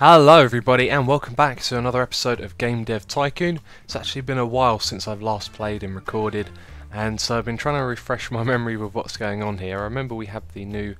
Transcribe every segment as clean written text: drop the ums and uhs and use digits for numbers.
Hello everybody and welcome back to another episode of Game Dev Tycoon. It's actually been a while since I've last played and recorded, and so I've been trying to refresh my memory with what's going on here. I remember we have the new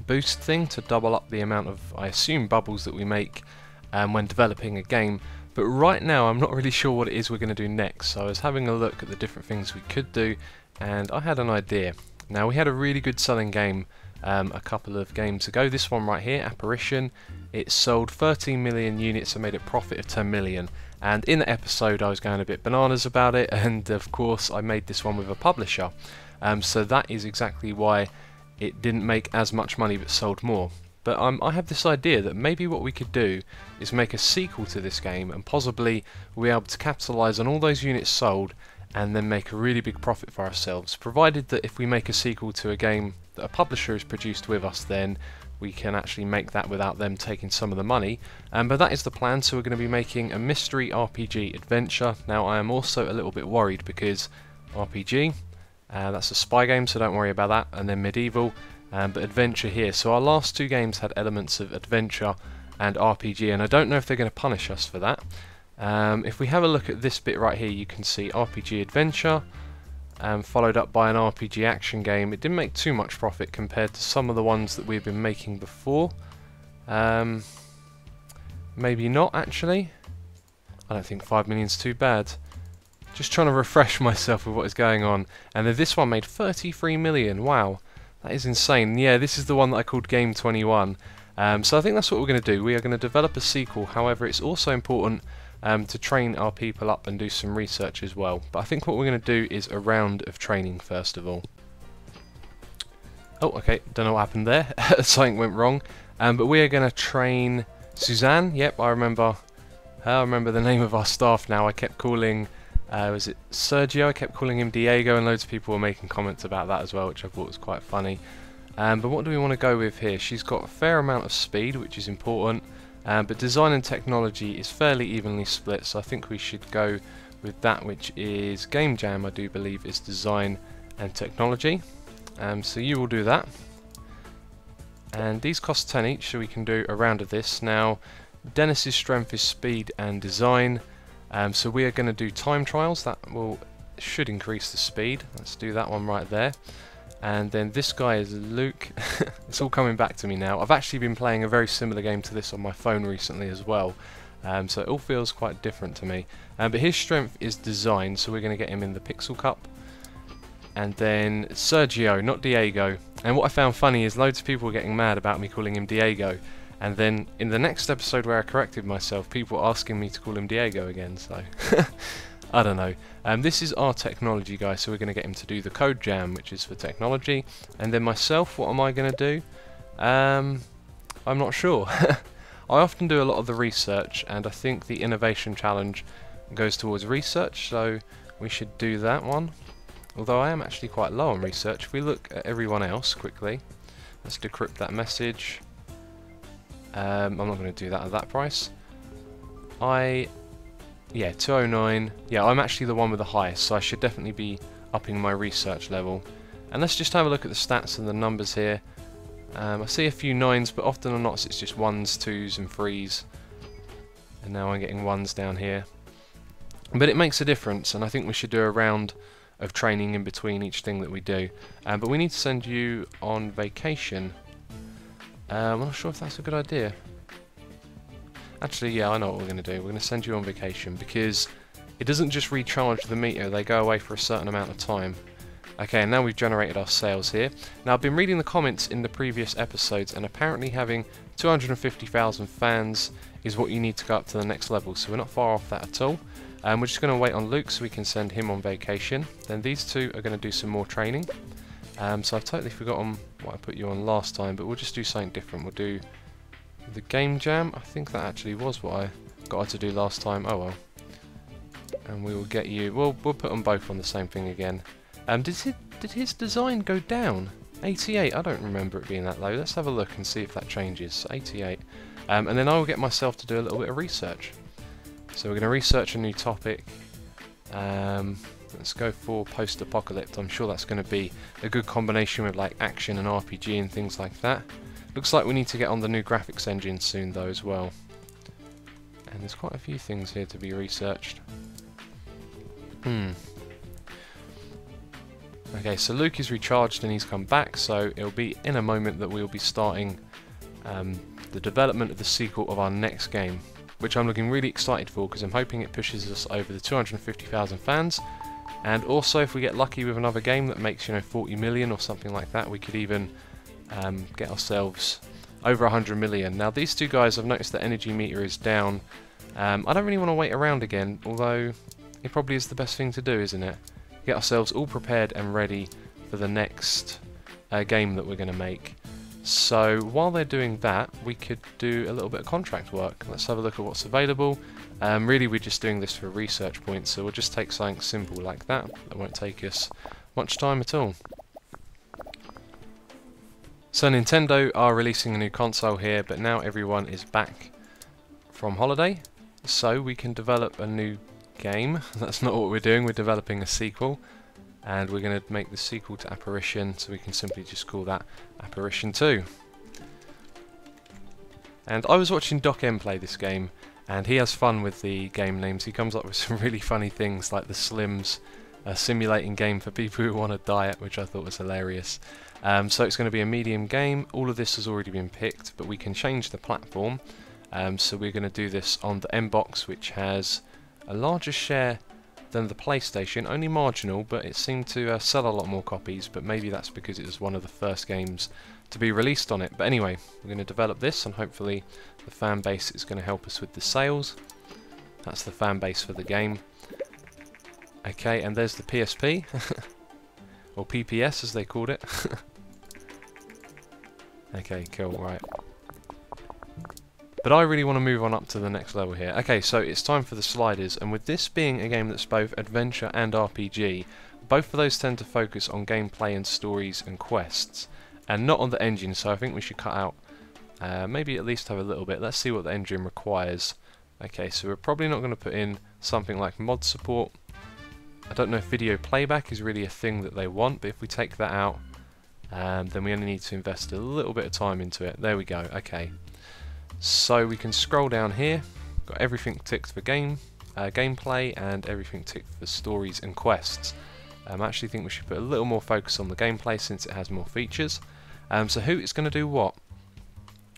boost thing to double up the amount of, I assume, bubbles that we make when developing a game, but right now I'm not really sure what it is we're going to do next. So I was having a look at the different things we could do and I had an idea. Now, we had a really good selling game a couple of games ago. This one right here, Apparition, it sold 13 million units and made a profit of 10 million, and in the episode I was going a bit bananas about it, and of course I made this one with a publisher, so that is exactly why it didn't make as much money but sold more. But I have this idea that maybe what we could do is make a sequel to this game, and possibly we'll be able to capitalise on all those units sold and then make a really big profit for ourselves, provided that if we make a sequel to a game that a publisher has produced with us, then we can actually make that without them taking some of the money. But that is the plan, so we're going to be making a mystery RPG adventure. Now, I am also a little bit worried because RPG, that's a spy game, so don't worry about that, and then medieval, but adventure here. So our last two games had elements of adventure and RPG, and I don't know if they're going to punish us for that. If we have a look at this bit right here, you can see RPG adventure, followed up by an RPG action game. It didn't make too much profit compared to some of the ones that we've been making before. Maybe not, actually. I don't think 5 million's too bad. Just trying to refresh myself with what is going on. And then this one made 33 million. Wow, that is insane. Yeah, this is the one that I called Game 21. So I think that's what we're going to do. We are going to develop a sequel. However, it's also important to train our people up and do some research as well. But I think what we're going to do is a round of training first of all. Oh, okay, don't know what happened there. Something went wrong. But we are going to train Suzanne. Yep, I remember the name of our staff now. I kept calling, was it Sergio? I kept calling him Diego, and loads of people were making comments about that as well, which I thought was quite funny. But what do we want to go with here? She's got a fair amount of speed, which is important. But design and technology is fairly evenly split, so I think we should go with that, which is Game Jam, I do believe, is design and technology. So you will do that. And these cost 10 each, so we can do a round of this. Now, Dennis's strength is speed and design, so we are going to do time trials. That should increase the speed. Let's do that one right there. And then this guy is Luke. It's all coming back to me now. I've actually been playing a very similar game to this on my phone recently as well. So it all feels quite different to me. But his strength is design, so we're going to get him in the Pixel Cup. And then Sergio, not Diego. And what I found funny is loads of people were getting mad about me calling him Diego. And then in the next episode where I corrected myself, people were asking me to call him Diego again, so... I don't know. This is our technology guy, so we're going to get him to do the code jam, which is for technology. And then myself, what am I going to do? I'm not sure. I often do a lot of the research, and I think the innovation challenge goes towards research, so we should do that one. Although I am actually quite low on research. If we look at everyone else quickly, let's decrypt that message. I'm not going to do that at that price. Yeah, 209. Yeah, I'm actually the one with the highest, so I should definitely be upping my research level. And let's just have a look at the stats and the numbers here. I see a few 9s, but often or not it's just 1s, 2s and 3s. And now I'm getting 1s down here. But it makes a difference, and I think we should do a round of training in between each thing that we do. But we need to send you on vacation. I'm not sure if that's a good idea. Actually, yeah, I know what we're going to do. We're going to send you on vacation because it doesn't just recharge the meter, they go away for a certain amount of time. Okay, and now we've generated our sales here. Now, I've been reading the comments in the previous episodes, and apparently having 250,000 fans is what you need to go up to the next level, so we're not far off that at all. We're just going to wait on Luke so we can send him on vacation. Then these two are going to do some more training. So I've totally forgotten what I put you on last time, but we'll just do something different. We'll do the Game Jam. I think that actually was what I got her to do last time. Oh well. And we will get you... We'll put them both on the same thing again. Did his design go down? 88? I don't remember it being that low. Let's have a look and see if that changes. So 88. And then I will get myself to do a little bit of research. So we're going to research a new topic. Let's go for post-apocalypse. I'm sure that's going to be a good combination with like action and RPG and things like that. Looks like we need to get on the new graphics engine soon though as well. And there's quite a few things here to be researched. Okay, so Luke is recharged and he's come back, so it'll be in a moment that we'll be starting the development of the sequel of our next game, which I'm looking really excited for because I'm hoping it pushes us over the 250,000 fans. And also, if we get lucky with another game that makes, you know, 40 million or something like that, we could even get ourselves over 100 million. Now, these two guys, I've noticed the energy meter is down. I don't really want to wait around again, although it probably is the best thing to do, isn't it? Get ourselves all prepared and ready for the next game that we're going to make. So while they're doing that, we could do a little bit of contract work. Let's have a look at what's available. Really, we're just doing this for research points, so we'll just take something simple like that. That won't take us much time at all. So Nintendo are releasing a new console here, but now everyone is back from holiday, so we can develop a new game. That's not what we're doing, we're developing a sequel, and we're going to make the sequel to Apparition, so we can simply just call that Apparition 2. And I was watching Doc M play this game, and he has fun with the game names. He comes up with some really funny things like the Slims simulating game for people who want to diet, which I thought was hilarious. So it's going to be a medium game. All of this has already been picked, but we can change the platform. So we're going to do this on the M-Box, which has a larger share than the PlayStation, only marginal, but it seemed to sell a lot more copies, but maybe that's because it was one of the first games to be released on it. But anyway, we're going to develop this, and hopefully the fan base is going to help us with the sales. That's the fan base for the game. Okay, and there's the PSP, or PPS as they called it. Okay, cool, right. But I really want to move on up to the next level here. Okay, so it's time for the sliders, and with this being a game that's both adventure and RPG, both of those tend to focus on gameplay and stories and quests, and not on the engine, so I think we should cut out, maybe at least have a little bit. Let's see what the engine requires. Okay, so we're probably not going to put in something like mod support. I don't know if video playback is really a thing that they want, but if we take that out, then we only need to invest a little bit of time into it. There we go, okay. So we can scroll down here, got everything ticked for gameplay and everything ticked for stories and quests. I actually think we should put a little more focus on the gameplay since it has more features. So who is going to do what?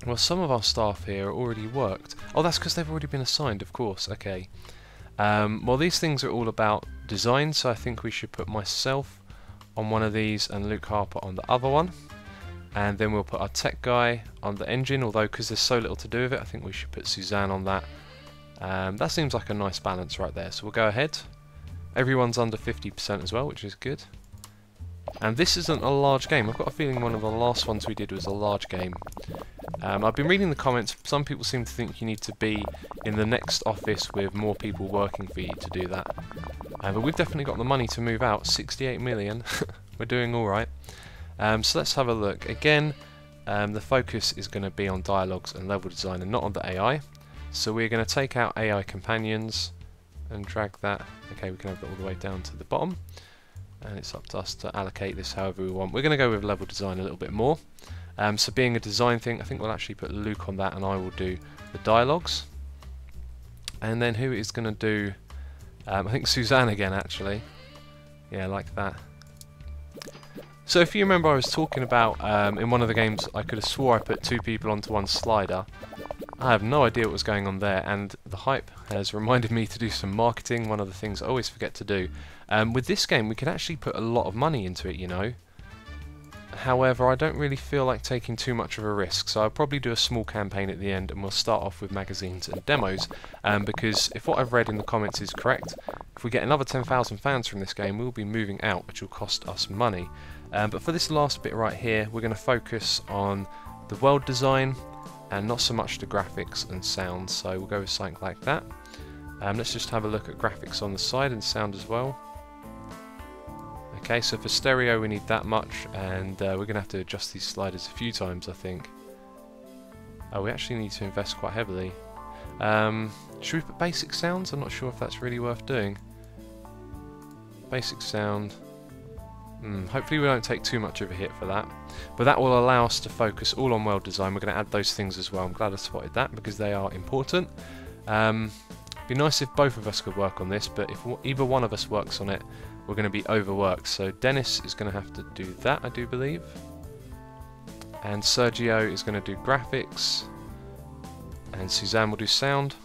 Well, some of our staff here are already worked. Oh, that's because they've already been assigned, of course, okay. Well, these things are all about design, so I think we should put myself on one of these and Luke Harper on the other one. And then we'll put our tech guy on the engine, although because there's so little to do with it, I think we should put Suzanne on that. That seems like a nice balance right there, so we'll go ahead. Everyone's under 50% as well, which is good. And this isn't a large game. I've got a feeling one of the last ones we did was a large game. I've been reading the comments. Some people seem to think you need to be in the next office with more people working for you to do that. But we've definitely got the money to move out. 68 million. We're doing alright. So let's have a look. Again, the focus is going to be on dialogues and level design and not on the AI. So we're going to take out AI companions and drag that. Okay, we can have that all the way down to the bottom. And it's up to us to allocate this however we want. We're going to go with level design a little bit more. So being a design thing, I think we'll actually put Luke on that and I will do the dialogues. And then who is going to do... I think Suzanne again actually. Yeah, like that. So if you remember, I was talking about in one of the games I could have swore I put two people onto one slider. I have no idea what was going on there, and the hype has reminded me to do some marketing, one of the things I always forget to do. With this game we can actually put a lot of money into it, you know. However, I don't really feel like taking too much of a risk, so I'll probably do a small campaign at the end and we'll start off with magazines and demos, because if what I've read in the comments is correct, if we get another 10,000 fans from this game we'll be moving out, which will cost us money. But for this last bit right here, we're going to focus on the world design and not so much the graphics and sound, so we'll go with something like that. Let's just have a look at graphics on the side and sound as well. Okay, so for stereo we need that much, and we're going to have to adjust these sliders a few times, I think. Oh, we actually need to invest quite heavily. Should we put basic sounds? I'm not sure if that's really worth doing. Basic sound. Hopefully we don't take too much of a hit for that. But that will allow us to focus all on world design. We're going to add those things as well. I'm glad I spotted that because they are important. Be nice if both of us could work on this, but if either one of us works on it, we're going to be overworked. So Dennis is going to have to do that, I do believe. And Sergio is going to do graphics. And Suzanne will do sound.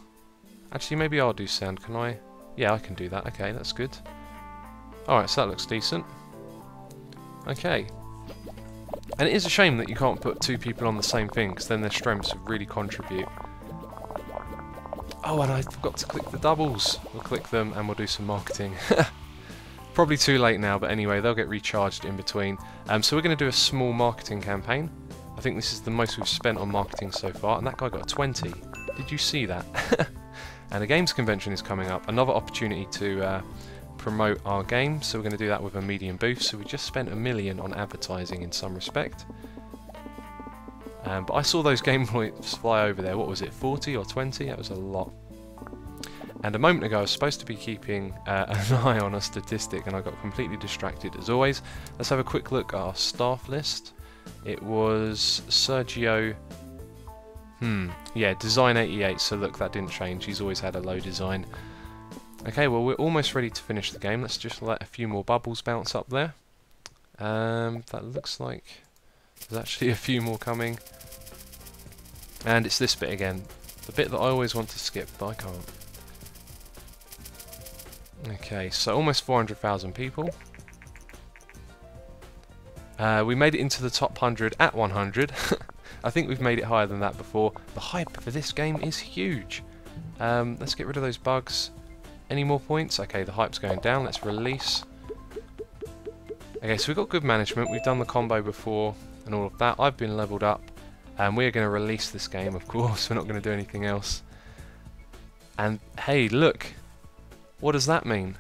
Actually, maybe I'll do sound, can I? Yeah, I can do that. Okay, that's good. Alright, so that looks decent. Okay. And it is a shame that you can't put two people on the same thing, because then their strengths would really contribute. Oh, and I forgot to click the doubles. We'll click them and we'll do some marketing. Probably too late now, but anyway, they'll get recharged in between. So we're going to do a small marketing campaign. I think this is the most we've spent on marketing so far, and that guy got a 20. Did you see that? And a games convention is coming up. Another opportunity to promote our game, so we're going to do that with a medium booth. So we just spent $1 million on advertising in some respect. But I saw those game points fly over there. What was it, 40 or 20? That was a lot. And a moment ago I was supposed to be keeping an eye on a statistic, and I got completely distracted as always. Let's have a quick look at our staff list. It was Sergio. Yeah, design 88, so look, that didn't change. He's always had a low design. Okay, well, we're almost ready to finish the game. Let's just let a few more bubbles bounce up there. That looks like there's actually a few more coming. And it's this bit again. The bit that I always want to skip, but I can't. Okay, so almost 400,000 people. We made it into the top 100 at 100. I think we've made it higher than that before. The hype for this game is huge. Let's get rid of those bugs. Any more points? Okay, the hype's going down. Let's release. Okay, so we've got good management. We've done the combo before and all of that. I've been leveled up. And we're going to release this game, of course. We're not going to do anything else. And hey, look. What does that mean?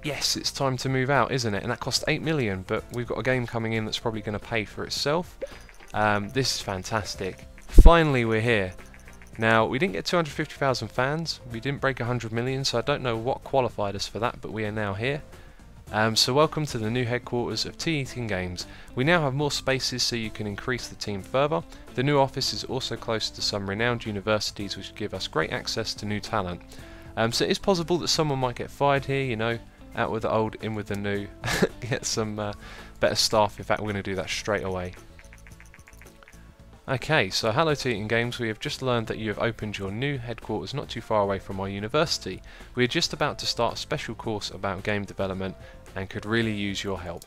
Yes, it's time to move out, isn't it? And that cost 8 million, but we've got a game coming in that's probably going to pay for itself. This is fantastic. Finally, we're here. Now, we didn't get 250,000 fans. We didn't break 100 million, so I don't know what qualified us for that, but we are now here. So welcome to the new headquarters of To Apparition Games. We now have more spaces so you can increase the team further. The new office is also close to some renowned universities, which give us great access to new talent. So it is possible that someone might get fired here, you know, out with the old, in with the new, get some better staff. In fact, we're going to do that straight away. Okay, so hello To Apparition Games. We have just learned that you have opened your new headquarters not too far away from our university. We are just about to start a special course about game development and could really use your help.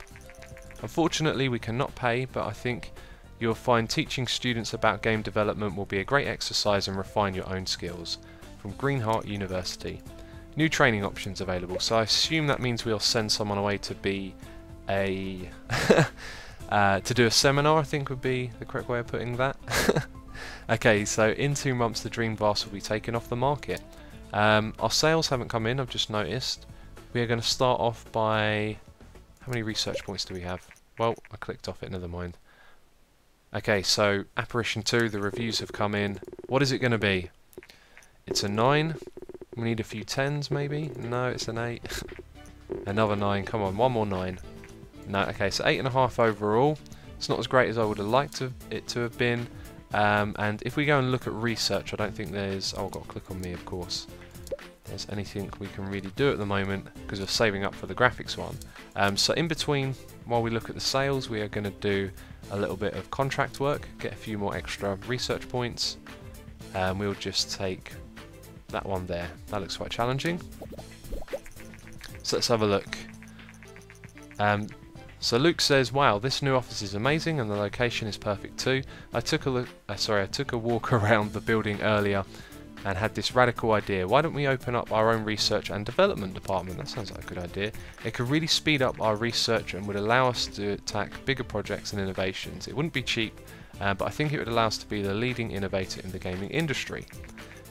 Unfortunately, we cannot pay, but I think you'll find teaching students about game development will be a great exercise and refine your own skills. From Greenheart University. New training options available, so I assume that means we'll send someone away to be a to do a seminar, I think would be the correct way of putting that. Okay, so in 2 months the Dream Vast will be taken off the market. Our sales haven't come in, I've just noticed. We are going to start off by... How many research points do we have? Well, I clicked off it, never mind. Okay, so Apparition 2, the reviews have come in. What is it going to be? It's a 9. We need a few 10s maybe? No, it's an 8. Another 9, come on, one more 9. No, okay, so 8.5 overall. It's not as great as I would have liked it to have been. And if we go and look at research, I don't think there's... Oh, I've got to click on me, of course. There's anything we can really do at the moment because we're saving up for the graphics one. So in between, while we look at the sales, we are going to do a little bit of contract work, get a few more extra research points. We'll just take that one there. That looks quite challenging. So let's have a look. So Luke says, "Wow, this new office is amazing, and the location is perfect too. I took a walk around the building earlier, and had this radical idea. Why don't we open up our own research and development department? That sounds like a good idea. It could really speed up our research and would allow us to attack bigger projects and innovations. It wouldn't be cheap, but I think it would allow us to be the leading innovator in the gaming industry.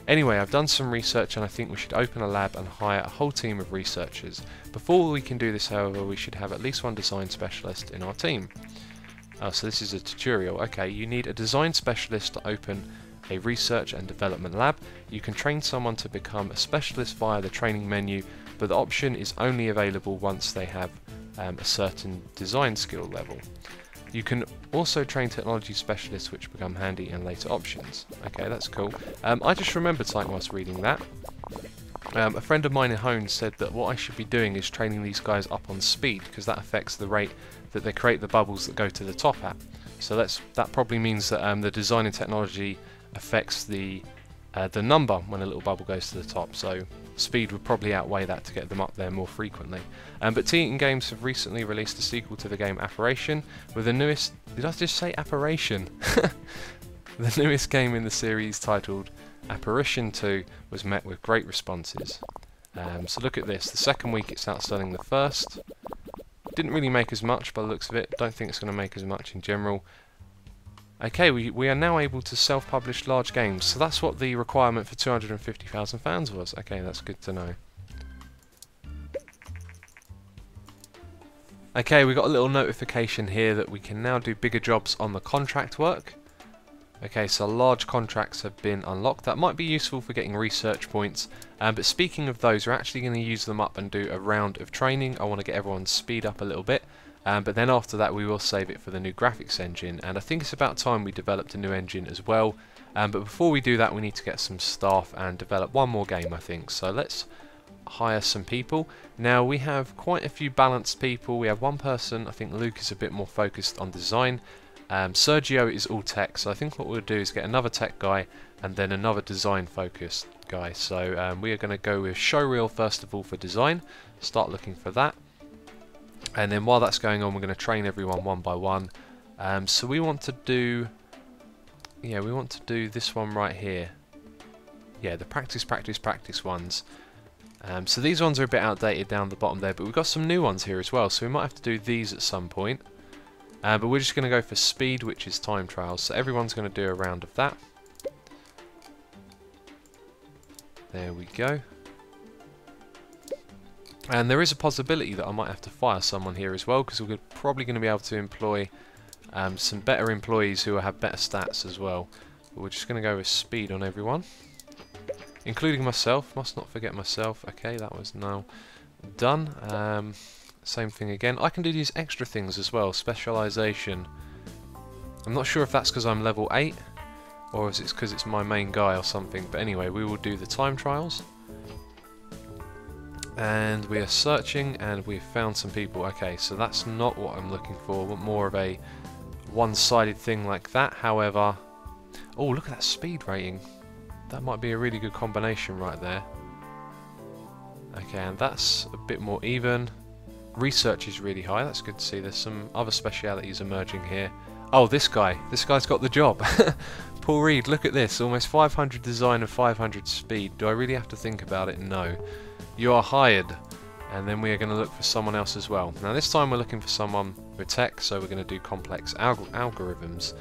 Anyway, I've done some research and I think we should open a lab and hire a whole team of researchers. Before we can do this, however, we should have at least one design specialist in our team." Oh, so this is a tutorial. Okay, you need a design specialist to open a research and development lab. You can train someone to become a specialist via the training menu, but the option is only available once they have a certain design skill level. You can also train technology specialists, which become handy in later options. Okay, that's cool. I just remembered something whilst reading that. A friend of mine at home said that what I should be doing is training these guys up on speed, because that affects the rate that they create the bubbles that go to the top at. So that probably means that the design and technology affects the number when a little bubble goes to the top. So speed would probably outweigh that to get them up there more frequently. But Tycoon Games have recently released a sequel to the game Apparition, with the newest... Did I just say Apparition? The newest game in the series, titled Apparition 2, was met with great responses. So look at this. The second week it's outselling the first. Didn't really make as much by the looks of it. Don't think it's going to make as much in general. Okay, we are now able to self-publish large games. So that's what the requirement for 250,000 fans was. Okay, that's good to know. Okay, we got a little notification here that we can now do bigger jobs on the contract work. Okay, so large contracts have been unlocked. That might be useful for getting research points. But speaking of those, we're actually going to use them up and do a round of training. I want to get everyone's speed up a little bit. But then after that, we will save it for the new graphics engine. And I think it's about time we developed a new engine as well. But before we do that, we need to get some staff and develop one more game, I think. So let's hire some people. Now, we have quite a few balanced people. We have one person, I think Luke is a bit more focused on design. Sergio is all tech, so I think what we'll do is get another tech guy and then another design focused guy. So we are going to go with Showreel first of all for design, start looking for that, and then while that's going on we're going to train everyone one by one. So we want to do, we want to do this one right here. Yeah, the practice ones. So these ones are a bit outdated down the bottom there, but we've got some new ones here as well, so we might have to do these at some point. But we're just going to go for speed, which is time trials. So everyone's going to do a round of that. There we go. And there is a possibility that I might have to fire someone here as well, because we're probably going to be able to employ some better employees who have better stats as well. But we're just going to go with speed on everyone, including myself. Must not forget myself. Okay, that was now done. Same thing again. I can do these extra things as well. Specialization. I'm not sure if that's because I'm level 8 or is it because it's my main guy or something. But anyway, we will do the time trials. And we are searching and we've found some people. Okay, so that's not what I'm looking for. I want more of a one-sided thing like that. However, oh, look at that speed rating. That might be a really good combination right there. Okay, and that's a bit more even. Research is really high, that's good to see. There's some other specialities emerging here. Oh, this guy's got the job. Paul Reed, look at this, almost 500 design and 500 speed. Do I really have to think about it? No. You are hired. And then we are going to look for someone else as well. Now this time we're looking for someone with tech, so we're going to do complex algorithms.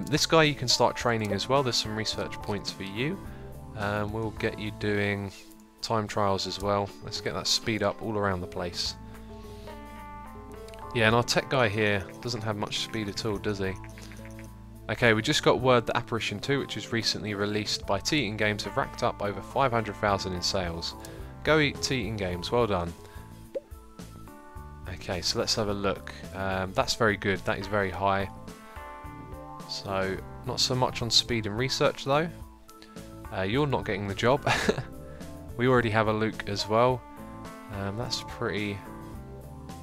This guy you can start training as well. There's some research points for you. We'll get you doing time trials as well. Let's get that speed up all around the place. Yeah, and our tech guy here doesn't have much speed at all, does he? Okay, we just got word that Apparition 2, which was recently released by Tycoon Games, have racked up over 500,000 in sales. Go eat Tycoon Games, well done. Okay, so let's have a look. That's very good, that is very high. So, not so much on speed and research though. You're not getting the job. We already have a Luke as well. That's pretty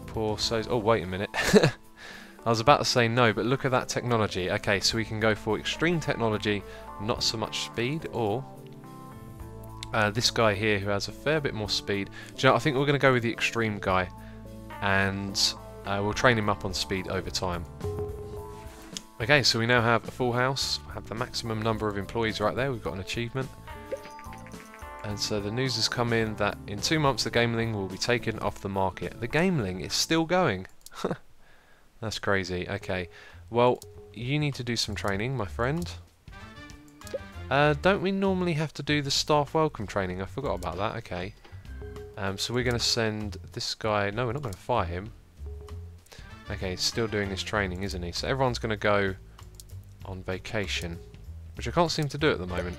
poor. So, oh wait a minute. I was about to say no, but look at that technology. Okay, so we can go for extreme technology, not so much speed, or this guy here who has a fair bit more speed. Do you know, I think we're going to go with the extreme guy, and we'll train him up on speed over time. Okay, so we now have a full house, have the maximum number of employees right there. We've got an achievement. And so the news has come in that in 2 months the Gameling will be taken off the market. The Gameling is still going. That's crazy. Okay, well, you need to do some training, my friend. Don't we normally have to do the staff welcome training? I forgot about that. Okay. So we're going to send this guy... No, we're not going to fire him. Okay, he's still doing his training, isn't he? So everyone's going to go on vacation, which I can't seem to do at the moment.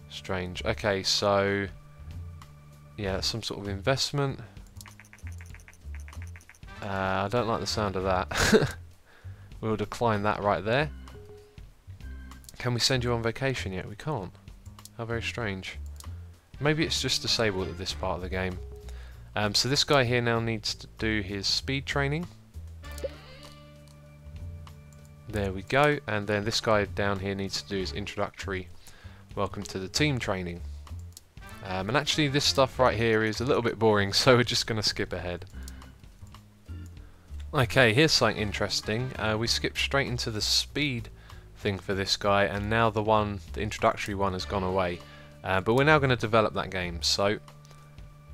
Strange. Okay, so... yeah, some sort of investment. I don't like the sound of that. We'll decline that right there. Can we send you on vacation yet? We can't. How very strange. Maybe it's just disabled at this part of the game. So this guy here now needs to do his speed training. There we go. And then this guy down here needs to do his introductory welcome to the team training. And actually this stuff right here is a little bit boring, so we're just going to skip ahead. Okay, here's something interesting. We skipped straight into the speed thing for this guy, and now the introductory one has gone away. But we're now going to develop that game, so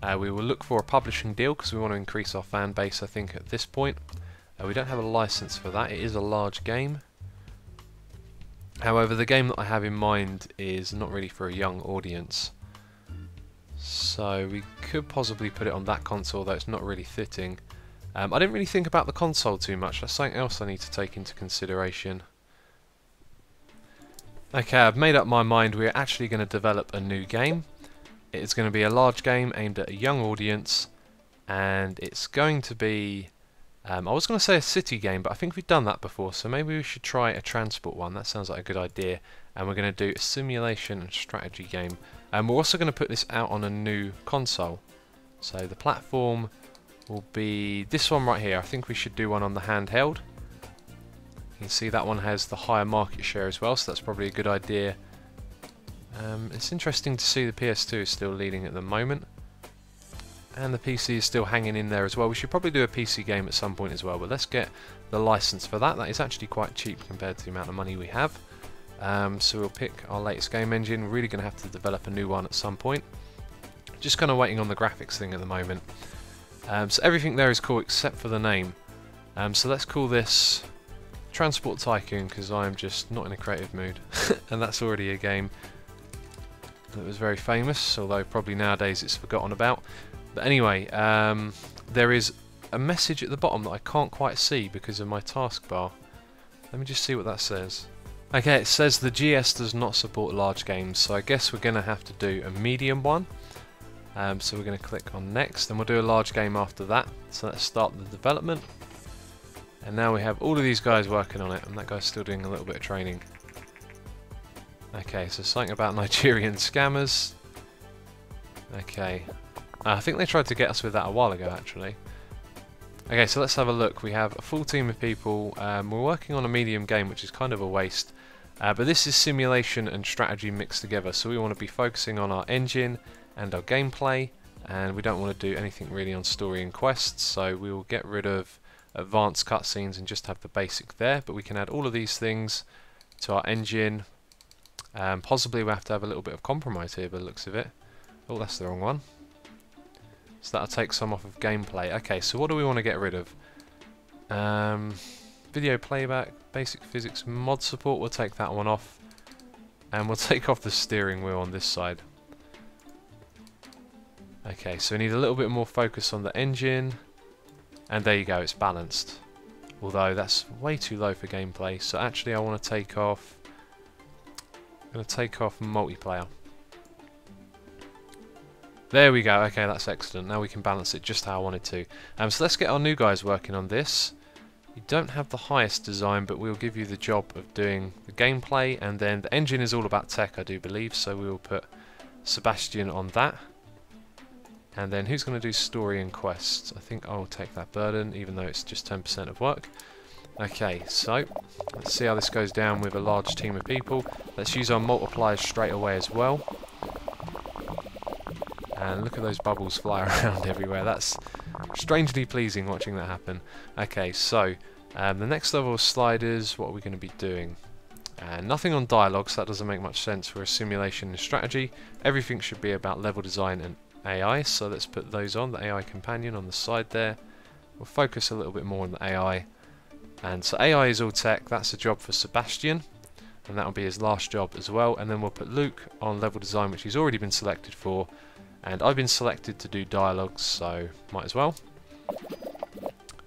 we will look for a publishing deal because we want to increase our fan base, I think, at this point. We don't have a license for that. It is a large game. However, the game that I have in mind is not really for a young audience. So we could possibly put it on that console, though it's not really fitting. I didn't really think about the console too much. That's something else I need to take into consideration. Okay, I've made up my mind. We're actually going to develop a new game. It's going to be a large game aimed at a young audience, and it's going to be... I was going to say a city game, but I think we've done that before, so maybe we should try a transport one. That sounds like a good idea. And we're going to do a simulation and strategy game. And we're also going to put this out on a new console. So the platform will be this one right here. I think we should do one on the handheld. You can see that one has the higher market share as well, so that's probably a good idea. It's interesting to see the PS2 is still leading at the moment. And the PC is still hanging in there as well. We should probably do a PC game at some point as well, but let's get the license for that. That is actually quite cheap compared to the amount of money we have. So we'll pick our latest game engine. We're really going to have to develop a new one at some point. Just kind of waiting on the graphics thing at the moment. So everything there is cool except for the name. So let's call this Transport Tycoon, because I'm just not in a creative mood. And that's already a game that was very famous, although probably nowadays it's forgotten about. But anyway, there is a message at the bottom that I can't quite see because of my taskbar. Let me just see what that says. Okay, it says the GS does not support large games, so I guess we're going to have to do a medium one. So we're going to click on next, and we'll do a large game after that. So let's start the development. And now we have all of these guys working on it, and that guy's still doing a little bit of training. Okay, so something about Nigerian scammers. Okay. I think they tried to get us with that a while ago, actually. Okay, so let's have a look. We have a full team of people. We're working on a medium game, which is kind of a waste. But this is simulation and strategy mixed together, so we want to be focusing on our engine and our gameplay, and we don't want to do anything really on story and quests, so we will get rid of advanced cutscenes and just have the basic there. But we can add all of these things to our engine. Possibly we'll have to have a little bit of compromise here by the looks of it. Oh, that's the wrong one. So that'll take some off of gameplay. Okay, so what do we want to get rid of? Video playback, basic physics, mod support, we'll take that one off. And we'll take off the steering wheel on this side. Okay, so we need a little bit more focus on the engine. And there you go, it's balanced. Although that's way too low for gameplay. So actually I want to take off... I'm going to take off multiplayer. There we go, okay, that's excellent. Now we can balance it just how I wanted to. So let's get our new guys working on this. You don't have the highest design, but we'll give you the job of doing the gameplay, and then the engine is all about tech, I do believe, so we will put Sebastian on that. And then who's going to do story and quests? I think I'll take that burden, even though it's just 10% of work. Okay, so let's see how this goes down with a large team of people. Let's use our multipliers straight away as well. And look at those bubbles fly around everywhere. That's strangely pleasing watching that happen. Okay, so the next level of sliders, what are we going to be doing? Nothing on dialogue, so that doesn't make much sense for a simulation and strategy. Everything should be about level design and AI, so let's put those on. The AI companion on the side there. We'll focus a little bit more on the AI. And so AI is all tech, that's a job for Sebastian. And that'll be his last job as well. And then we'll put Luke on level design, which he's already been selected for. And I've been selected to do dialogues, so might as well.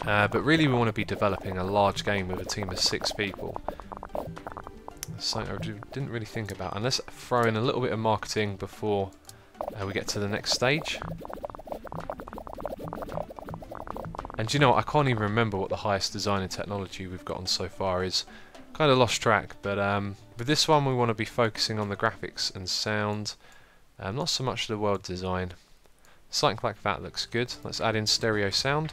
But really we want to be developing a large game with a team of 6 people. That's something I didn't really think about. And let's throw in a little bit of marketing before we get to the next stage. And do you know what, I can't even remember what the highest design and technology we've gotten so far is. Kind of lost track, but with this one we want to be focusing on the graphics and sound, not so much the world design. Something like that looks good. Let's add in stereo sound.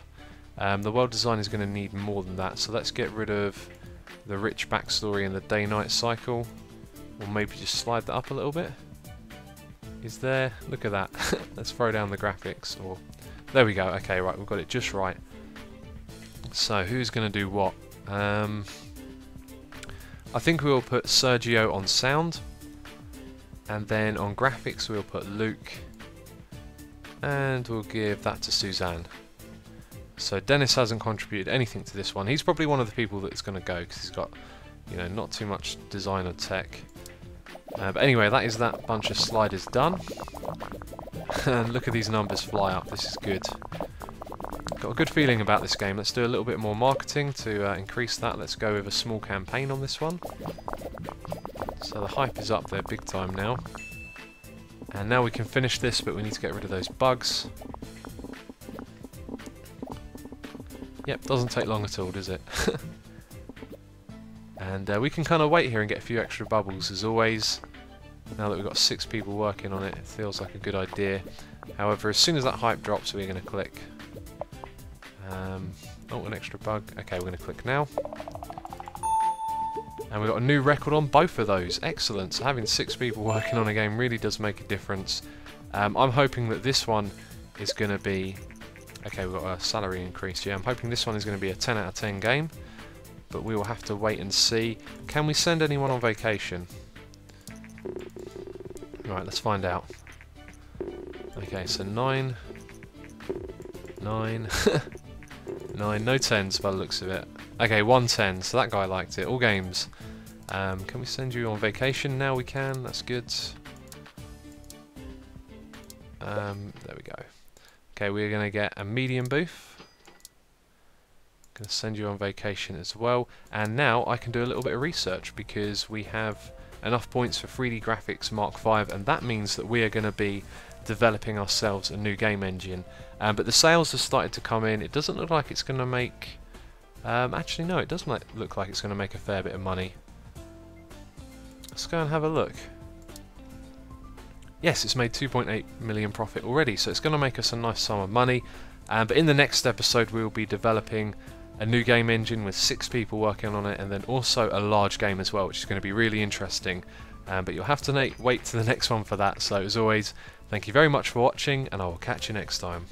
The world design is going to need more than that, so let's get rid of the rich backstory and the day-night cycle, or maybe just slide that up a little bit. Is there? Look at that. Let's throw down the graphics, or there we go. Okay, right, we've got it just right. So who's going to do what? I think we'll put Sergio on sound, and then on graphics we'll put Luke, and we'll give that to Suzanne. So Dennis hasn't contributed anything to this one. He's probably one of the people that's going to go because he's got, you know, not too much design or tech. But anyway, that is that bunch of sliders done. And look at these numbers fly up. This is good. Got a good feeling about this game. Let's do a little bit more marketing to increase that. Let's go with a small campaign on this one. So the hype is up there big time now. And now we can finish this, but we need to get rid of those bugs. Yep, doesn't take long at all, does it? And we can kind of wait here and get a few extra bubbles as always. Now that we've got 6 people working on it, it feels like a good idea. However, as soon as that hype drops, we're going to click. Oh, an extra bug. Okay, we're going to click now. And we've got a new record on both of those. Excellent. So having 6 people working on a game really does make a difference. I'm hoping that this one is going to be... Okay, we've got a salary increase. Yeah, I'm hoping this one is going to be a 10 out of 10 game. But we will have to wait and see. Can we send anyone on vacation? Right, let's find out. Okay, so 9... 9... 9, no 10s by the looks of it. Okay, 1 10, so that guy liked it. All games. Can we send you on vacation? Now we can, that's good. There we go. Okay, we're going to get a medium booth. Going to send you on vacation as well. And now I can do a little bit of research because we have enough points for 3D graphics Mark V, and that means that we are going to be developing ourselves a new game engine. But the sales have started to come in. It doesn't look like it's going to make... actually no, it does look like it's going to make a fair bit of money. Let's go and have a look. Yes, it's made 2.8 million profit already, so it's going to make us a nice sum of money. But in the next episode we will be developing a new game engine with 6 people working on it, and then also a large game as well, which is going to be really interesting. But you'll have to wait to the next one for that. So as always, thank you very much for watching, and I will catch you next time.